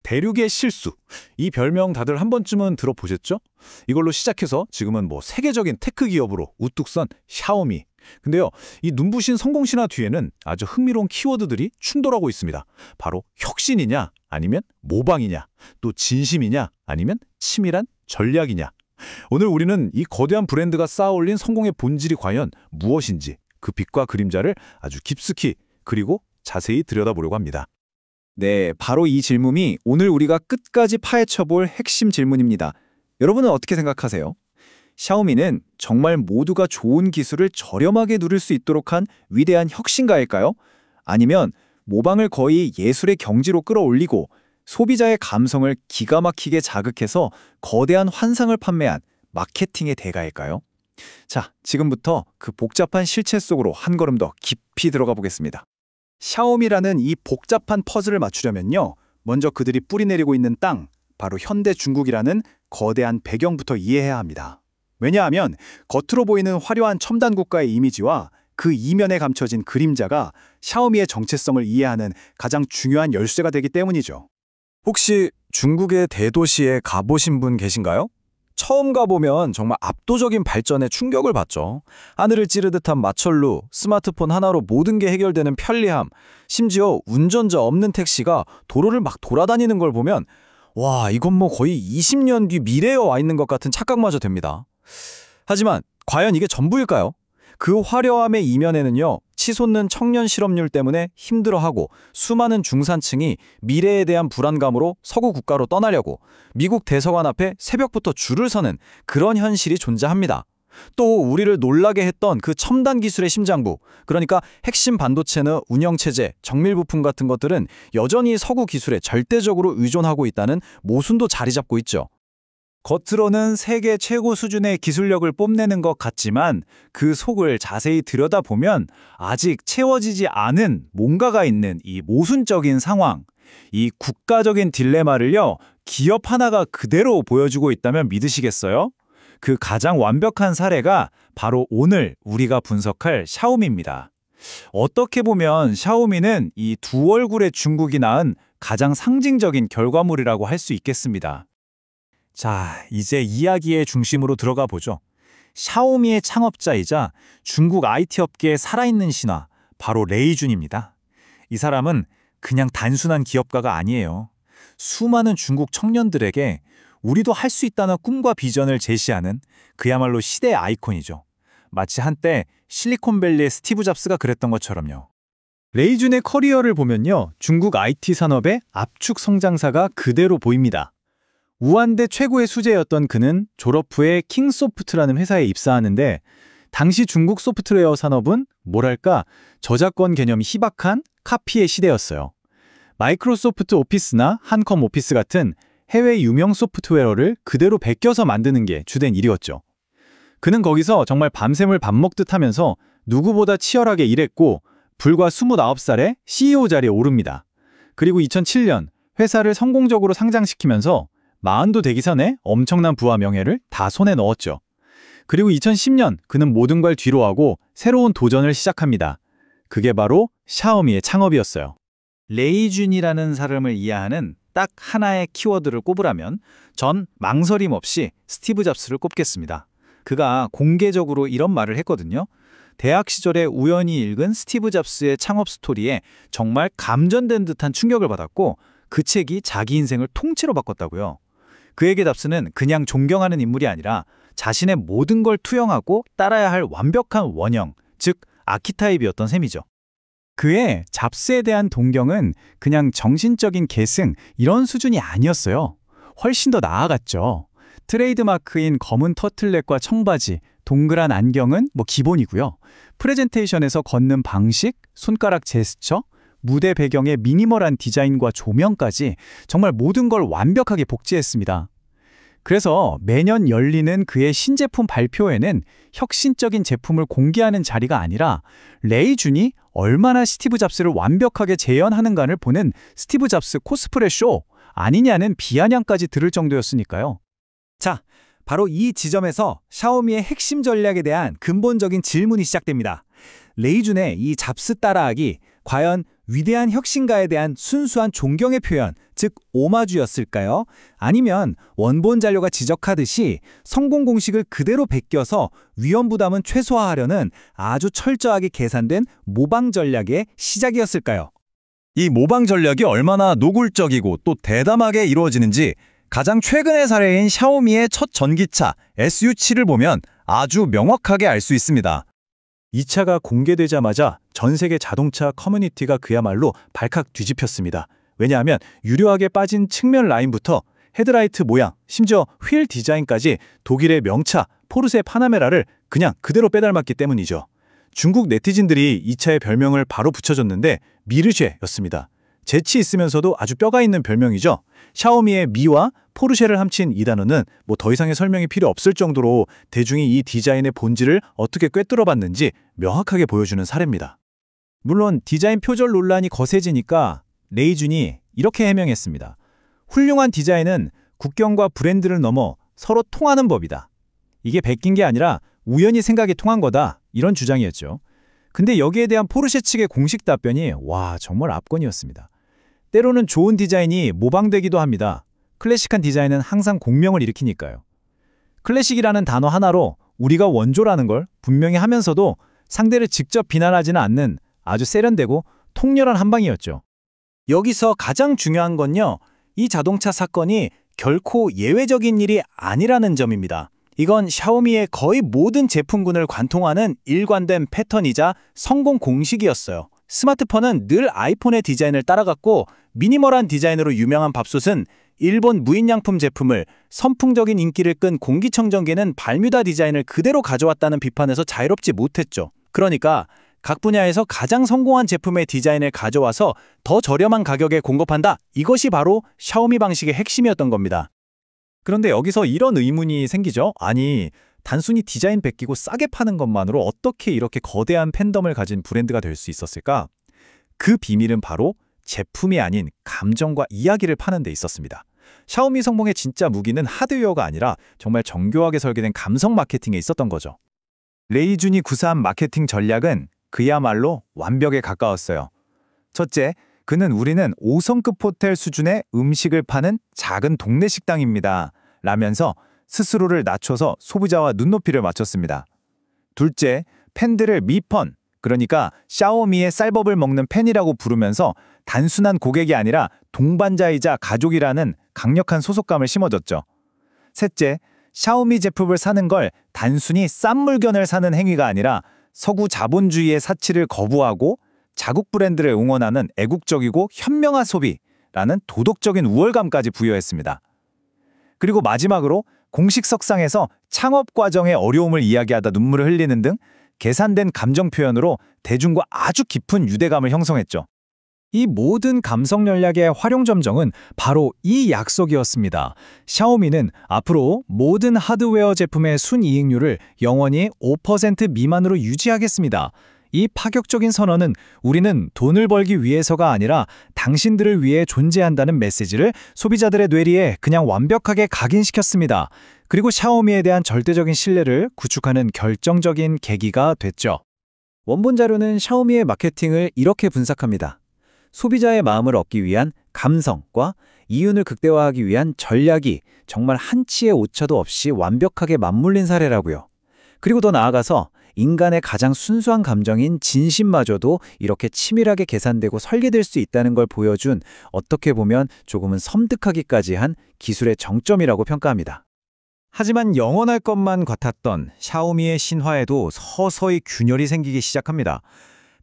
대륙의 실수. 이 별명 다들 한 번쯤은 들어보셨죠? 이걸로 시작해서 지금은 뭐 세계적인 테크 기업으로 우뚝 선 샤오미. 근데요, 이 눈부신 성공 신화 뒤에는 아주 흥미로운 키워드들이 충돌하고 있습니다. 바로 혁신이냐, 아니면 모방이냐, 또 진심이냐, 아니면 치밀한 전략이냐. 오늘 우리는 이 거대한 브랜드가 쌓아올린 성공의 본질이 과연 무엇인지, 그 빛과 그림자를 아주 깊숙이 그리고 자세히 들여다보려고 합니다. 네, 바로 이 질문이 오늘 우리가 끝까지 파헤쳐볼 핵심 질문입니다. 여러분은 어떻게 생각하세요? 샤오미는 정말 모두가 좋은 기술을 저렴하게 누릴 수 있도록 한 위대한 혁신가일까요? 아니면 모방을 거의 예술의 경지로 끌어올리고 소비자의 감성을 기가 막히게 자극해서 거대한 환상을 판매한 마케팅의 대가일까요? 자, 지금부터 그 복잡한 실체 속으로 한 걸음 더 깊이 들어가 보겠습니다. 샤오미라는 이 복잡한 퍼즐을 맞추려면요, 먼저 그들이 뿌리내리고 있는 땅, 바로 현대 중국이라는 거대한 배경부터 이해해야 합니다. 왜냐하면 겉으로 보이는 화려한 첨단 국가의 이미지와 그 이면에 감춰진 그림자가 샤오미의 정체성을 이해하는 가장 중요한 열쇠가 되기 때문이죠. 혹시 중국의 대도시에 가보신 분 계신가요? 처음 가보면 정말 압도적인 발전에 충격을 받죠. 하늘을 찌르듯한 마철로, 스마트폰 하나로 모든 게 해결되는 편리함, 심지어 운전자 없는 택시가 도로를 막 돌아다니는 걸 보면 와, 이건 뭐 거의 20년 뒤 미래에 와 있는 것 같은 착각마저 됩니다. 하지만 과연 이게 전부일까요? 그 화려함의 이면에는요, 치솟는 청년 실업률 때문에 힘들어하고 수많은 중산층이 미래에 대한 불안감으로 서구 국가로 떠나려고 미국 대서관 앞에 새벽부터 줄을 서는 그런 현실이 존재합니다. 또 우리를 놀라게 했던 그 첨단 기술의 심장부, 그러니까 핵심 반도체나 운영체제, 정밀부품 같은 것들은 여전히 서구 기술에 절대적으로 의존하고 있다는 모순도 자리 잡고 있죠. 겉으로는 세계 최고 수준의 기술력을 뽐내는 것 같지만 그 속을 자세히 들여다보면 아직 채워지지 않은 뭔가가 있는 이 모순적인 상황, 이 국가적인 딜레마를요, 기업 하나가 그대로 보여주고 있다면 믿으시겠어요? 그 가장 완벽한 사례가 바로 오늘 우리가 분석할 샤오미입니다. 어떻게 보면 샤오미는 이 두 얼굴의 중국이 낳은 가장 상징적인 결과물이라고 할 수 있겠습니다. 자, 이제 이야기의 중심으로 들어가 보죠. 샤오미의 창업자이자 중국 IT 업계의 살아있는 신화, 바로 레이준입니다. 이 사람은 그냥 단순한 기업가가 아니에요. 수많은 중국 청년들에게 우리도 할 수 있다는 꿈과 비전을 제시하는 그야말로 시대의 아이콘이죠. 마치 한때 실리콘밸리의 스티브 잡스가 그랬던 것처럼요. 레이준의 커리어를 보면요, 중국 IT 산업의 압축 성장사가 그대로 보입니다. 우한대 최고의 수재였던 그는 졸업 후에 킹소프트라는 회사에 입사하는데 당시 중국 소프트웨어 산업은 뭐랄까 저작권 개념이 희박한 카피의 시대였어요. 마이크로소프트 오피스나 한컴 오피스 같은 해외 유명 소프트웨어를 그대로 베껴서 만드는 게 주된 일이었죠. 그는 거기서 정말 밤샘을 밥 먹듯 하면서 누구보다 치열하게 일했고 불과 29살에 CEO 자리에 오릅니다. 그리고 2007년 회사를 성공적으로 상장시키면서 40도 되기 전에 엄청난 부와 명예를 다 손에 넣었죠. 그리고 2010년 그는 모든 걸 뒤로하고 새로운 도전을 시작합니다. 그게 바로 샤오미의 창업이었어요. 레이준이라는 사람을 이해하는 딱 하나의 키워드를 꼽으라면 전 망설임 없이 스티브 잡스를 꼽겠습니다. 그가 공개적으로 이런 말을 했거든요. 대학 시절에 우연히 읽은 스티브 잡스의 창업 스토리에 정말 감전된 듯한 충격을 받았고 그 책이 자기 인생을 통째로 바꿨다고요. 그에게 잡스는 그냥 존경하는 인물이 아니라 자신의 모든 걸 투영하고 따라야 할 완벽한 원형, 즉 아키타입이었던 셈이죠. 그의 잡스에 대한 동경은 그냥 정신적인 계승 이런 수준이 아니었어요. 훨씬 더 나아갔죠. 트레이드마크인 검은 터틀넥과 청바지, 동그란 안경은 뭐 기본이고요. 프레젠테이션에서 걷는 방식, 손가락 제스처, 무대 배경의 미니멀한 디자인과 조명까지 정말 모든 걸 완벽하게 복제했습니다. 그래서 매년 열리는 그의 신제품 발표회는 혁신적인 제품을 공개하는 자리가 아니라 레이준이 얼마나 스티브 잡스를 완벽하게 재현하는가를 보는 스티브 잡스 코스프레 쇼 아니냐는 비아냥까지 들을 정도였으니까요. 자, 바로 이 지점에서 샤오미의 핵심 전략에 대한 근본적인 질문이 시작됩니다. 레이준의 이 잡스 따라하기 과연 위대한 혁신가에 대한 순수한 존경의 표현, 즉 오마주였을까요? 아니면 원본 자료가 지적하듯이 성공 공식을 그대로 베껴서 위험 부담은 최소화하려는 아주 철저하게 계산된 모방 전략의 시작이었을까요? 이 모방 전략이 얼마나 노골적이고 또 대담하게 이루어지는지 가장 최근의 사례인 샤오미의 첫 전기차 SU7을 보면 아주 명확하게 알 수 있습니다. 이 차가 공개되자마자 전 세계 자동차 커뮤니티가 그야말로 발칵 뒤집혔습니다. 왜냐하면 유려하게 빠진 측면 라인부터 헤드라이트 모양, 심지어 휠 디자인까지 독일의 명차 포르쉐 파나메라를 그냥 그대로 빼닮았기 때문이죠. 중국 네티즌들이 이 차의 별명을 바로 붙여줬는데 미르쉐였습니다. 재치 있으면서도 아주 뼈가 있는 별명이죠. 샤오미의 미와 포르쉐를 합친 이 단어는 뭐 더 이상의 설명이 필요 없을 정도로 대중이 이 디자인의 본질을 어떻게 꿰뚫어봤는지 명확하게 보여주는 사례입니다. 물론 디자인 표절 논란이 거세지니까 레이준이 이렇게 해명했습니다. 훌륭한 디자인은 국경과 브랜드를 넘어 서로 통하는 법이다. 이게 베낀 게 아니라 우연히 생각이 통한 거다. 이런 주장이었죠. 근데 여기에 대한 포르쉐 측의 공식 답변이 정말 압권이었습니다. 때로는 좋은 디자인이 모방되기도 합니다. 클래식한 디자인은 항상 공명을 일으키니까요. 클래식이라는 단어 하나로 우리가 원조라는 걸 분명히 하면서도 상대를 직접 비난하지는 않는 아주 세련되고 통렬한 한방이었죠. 여기서 가장 중요한 건요, 이 자동차 사건이 결코 예외적인 일이 아니라는 점입니다. 이건 샤오미의 거의 모든 제품군을 관통하는 일관된 패턴이자 성공 공식이었어요. 스마트폰은 늘 아이폰의 디자인을 따라갔고 미니멀한 디자인으로 유명한 밥솥은 일본 무인양품 제품을, 선풍적인 인기를 끈 공기청정기는 발뮤다 디자인을 그대로 가져왔다는 비판에서 자유롭지 못했죠. 그러니까 각 분야에서 가장 성공한 제품의 디자인을 가져와서 더 저렴한 가격에 공급한다. 이것이 바로 샤오미 방식의 핵심이었던 겁니다. 그런데 여기서 이런 의문이 생기죠. 아니, 단순히 디자인 베끼고 싸게 파는 것만으로 어떻게 이렇게 거대한 팬덤을 가진 브랜드가 될 수 있었을까? 그 비밀은 바로 제품이 아닌 감정과 이야기를 파는 데 있었습니다. 샤오미 성공의 진짜 무기는 하드웨어가 아니라 정말 정교하게 설계된 감성 마케팅에 있었던 거죠. 레이준이 구사한 마케팅 전략은 그야말로 완벽에 가까웠어요. 첫째, 그는 우리는 5성급 호텔 수준의 음식을 파는 작은 동네 식당입니다. 라면서 스스로를 낮춰서 소비자와 눈높이를 맞췄습니다. 둘째, 팬들을 미펀, 그러니까 샤오미의 쌀밥을 먹는 팬이라고 부르면서 단순한 고객이 아니라 동반자이자 가족이라는 강력한 소속감을 심어줬죠. 셋째, 샤오미 제품을 사는 걸 단순히 싼 물건을 사는 행위가 아니라 서구 자본주의의 사치를 거부하고 자국 브랜드를 응원하는 애국적이고 현명한 소비라는 도덕적인 우월감까지 부여했습니다. 그리고 마지막으로 공식 석상에서 창업 과정의 어려움을 이야기하다 눈물을 흘리는 등 계산된 감정 표현으로 대중과 아주 깊은 유대감을 형성했죠. 이 모든 감성 전략의 활용점정은 바로 이 약속이었습니다. 샤오미는 앞으로 모든 하드웨어 제품의 순이익률을 영원히 5% 미만으로 유지하겠습니다. 이 파격적인 선언은 우리는 돈을 벌기 위해서가 아니라 당신들을 위해 존재한다는 메시지를 소비자들의 뇌리에 그냥 완벽하게 각인시켰습니다. 그리고 샤오미에 대한 절대적인 신뢰를 구축하는 결정적인 계기가 됐죠. 원본 자료는 샤오미의 마케팅을 이렇게 분석합니다. 소비자의 마음을 얻기 위한 감성과 이윤을 극대화하기 위한 전략이 정말 한치의 오차도 없이 완벽하게 맞물린 사례라고요. 그리고 더 나아가서 인간의 가장 순수한 감정인 진심마저도 이렇게 치밀하게 계산되고 설계될 수 있다는 걸 보여준, 어떻게 보면 조금은 섬뜩하기까지 한 기술의 정점이라고 평가합니다. 하지만 영원할 것만 같았던 샤오미의 신화에도 서서히 균열이 생기기 시작합니다.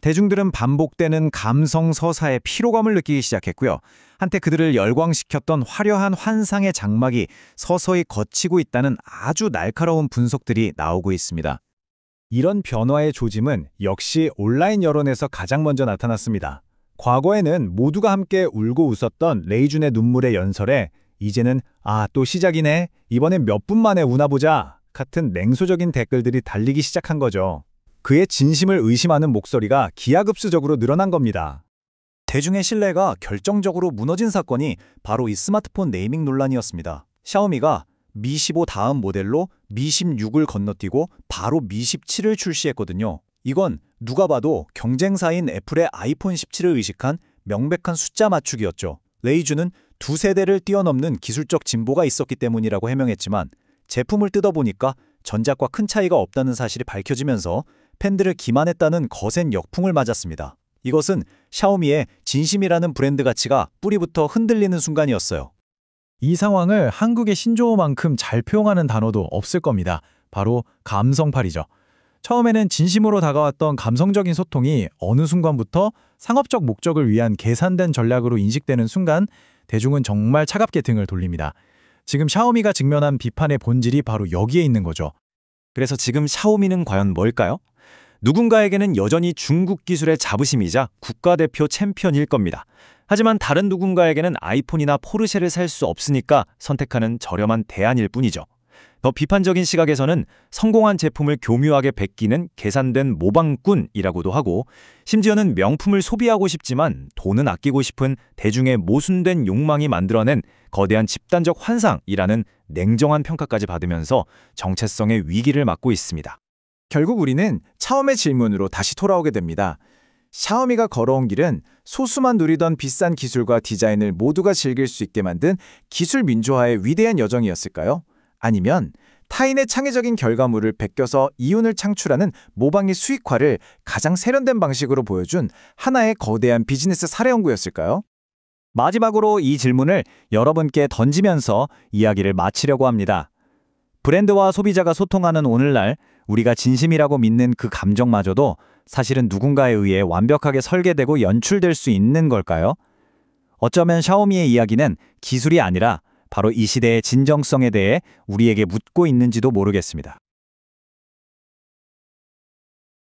대중들은 반복되는 감성 서사의 피로감을 느끼기 시작했고요. 한때 그들을 열광시켰던 화려한 환상의 장막이 서서히 걷히고 있다는 아주 날카로운 분석들이 나오고 있습니다. 이런 변화의 조짐은 역시 온라인 여론에서 가장 먼저 나타났습니다. 과거에는 모두가 함께 울고 웃었던 레이준의 눈물의 연설에 이제는 또 시작이네, 이번엔 몇 분 만에 우나 보자 같은 냉소적인 댓글들이 달리기 시작한 거죠. 그의 진심을 의심하는 목소리가 기하급수적으로 늘어난 겁니다. 대중의 신뢰가 결정적으로 무너진 사건이 바로 이 스마트폰 네이밍 논란이었습니다. 샤오미가 미 15 다음 모델로 미 16을 건너뛰고 바로 미 17을 출시했거든요. 이건 누가 봐도 경쟁사인 애플의 아이폰 17을 의식한 명백한 숫자 맞추기였죠. 레이주는 두 세대를 뛰어넘는 기술적 진보가 있었기 때문이라고 해명했지만 제품을 뜯어보니까 전작과 큰 차이가 없다는 사실이 밝혀지면서 팬들을 기만했다는 거센 역풍을 맞았습니다. 이것은 샤오미의 진심이라는 브랜드 가치가 뿌리부터 흔들리는 순간이었어요. 이 상황을 한국의 신조어만큼 잘 표현하는 단어도 없을 겁니다. 바로 감성팔이죠. 처음에는 진심으로 다가왔던 감성적인 소통이 어느 순간부터 상업적 목적을 위한 계산된 전략으로 인식되는 순간 대중은 정말 차갑게 등을 돌립니다. 지금 샤오미가 직면한 비판의 본질이 바로 여기에 있는 거죠. 그래서 지금 샤오미는 과연 뭘까요? 누군가에게는 여전히 중국 기술의 자부심이자 국가대표 챔피언일 겁니다. 하지만 다른 누군가에게는 아이폰이나 포르쉐를 살 수 없으니까 선택하는 저렴한 대안일 뿐이죠. 더 비판적인 시각에서는 성공한 제품을 교묘하게 베끼는 계산된 모방꾼이라고도 하고, 심지어는 명품을 소비하고 싶지만 돈은 아끼고 싶은 대중의 모순된 욕망이 만들어낸 거대한 집단적 환상이라는 냉정한 평가까지 받으면서 정체성의 위기를 맞고 있습니다. 결국 우리는 처음의 질문으로 다시 돌아오게 됩니다. 샤오미가 걸어온 길은 소수만 누리던 비싼 기술과 디자인을 모두가 즐길 수 있게 만든 기술 민주화의 위대한 여정이었을까요? 아니면 타인의 창의적인 결과물을 베껴서 이윤을 창출하는 모방의 수익화를 가장 세련된 방식으로 보여준 하나의 거대한 비즈니스 사례 연구였을까요? 마지막으로 이 질문을 여러분께 던지면서 이야기를 마치려고 합니다. 브랜드와 소비자가 소통하는 오늘날 우리가 진심이라고 믿는 그 감정마저도 사실은 누군가에 의해 완벽하게 설계되고 연출될 수 있는 걸까요? 어쩌면 샤오미의 이야기는 기술이 아니라 바로 이 시대의 진정성에 대해 우리에게 묻고 있는지도 모르겠습니다.